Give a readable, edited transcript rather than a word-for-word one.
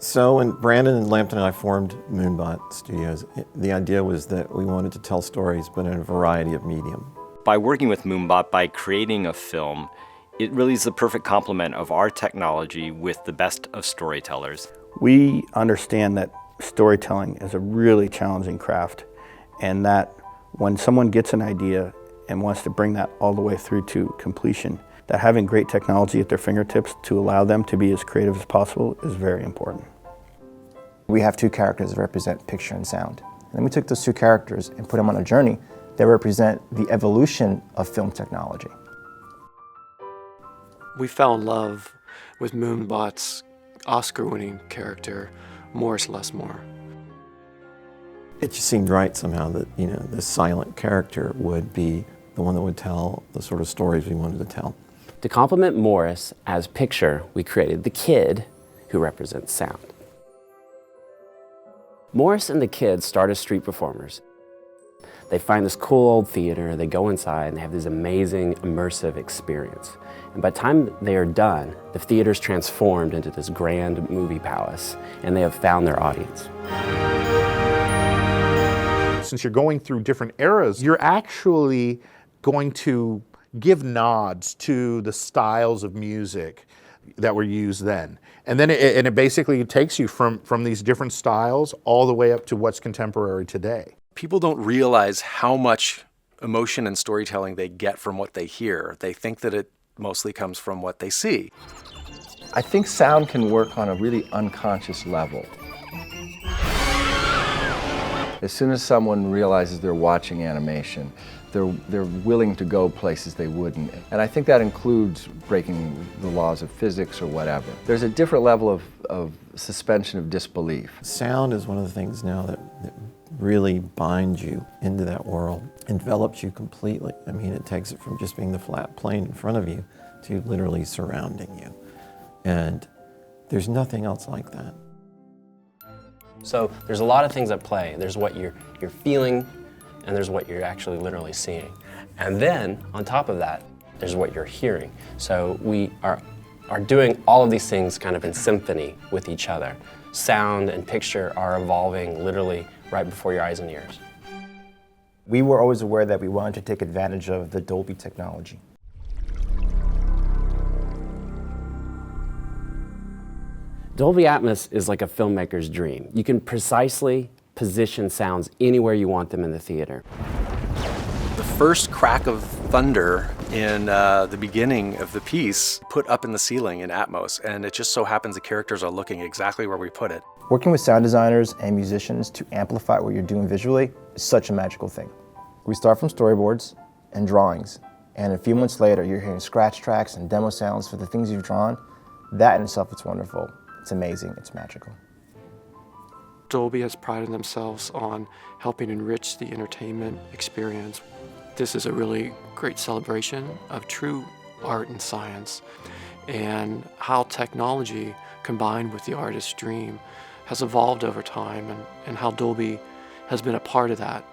So when Brandon and Lampton and I formed Moonbot Studios, the idea was that we wanted to tell stories, but in a variety of medium. By working with Moonbot, by creating a film, it really is the perfect complement of our technology with the best of storytellers. We understand that storytelling is a really challenging craft, and that when someone gets an idea and wants to bring that all the way through to completion, that having great technology at their fingertips to allow them to be as creative as possible is very important. We have two characters that represent picture and sound. And then we took those two characters and put them on a journey that represent the evolution of film technology. We fell in love with Moonbot's Oscar-winning character, Morris Lesmore. It just seemed right somehow that, this silent character would be the one that would tell the sort of stories we wanted to tell. To complement Morris as picture, we created the kid, who represents sound. Morris and the kid start as street performers. They find this cool old theater, they go inside and they have this amazing immersive experience. And by the time they are done, the theater's transformed into this grand movie palace, and they have found their audience. Since you're going through different eras, you're actually going to give nods to the styles of music that were used then. And then it basically takes you from these different styles all the way up to what's contemporary today. People don't realize how much emotion and storytelling they get from what they hear. They think that it mostly comes from what they see. I think sound can work on a really unconscious level. As soon as someone realizes they're watching animation, they're willing to go places they wouldn't. And I think that includes breaking the laws of physics or whatever. There's a different level of suspension of disbelief. Sound is one of the things now that really binds you into that world, envelops you completely. I mean, it takes it from just being the flat plane in front of you to literally surrounding you. And there's nothing else like that. So there's a lot of things at play. There's what you're feeling, and there's what you're actually literally seeing. And then, on top of that, there's what you're hearing. So we are doing all of these things kind of in symphony with each other. Sound and picture are evolving literally right before your eyes and ears. We were always aware that we wanted to take advantage of the Dolby technology. Dolby Atmos is like a filmmaker's dream. You can precisely position sounds anywhere you want them in the theater. The first crack of thunder in the beginning of the piece put up in the ceiling in Atmos, and it just so happens the characters are looking exactly where we put it. Working with sound designers and musicians to amplify what you're doing visually is such a magical thing. We start from storyboards and drawings, and a few months later you're hearing scratch tracks and demo sounds for the things you've drawn. That in itself is wonderful. It's amazing, it's magical. Dolby has prided themselves on helping enrich the entertainment experience. This is a really great celebration of true art and science, and how technology combined with the artist's dream has evolved over time, and how Dolby has been a part of that.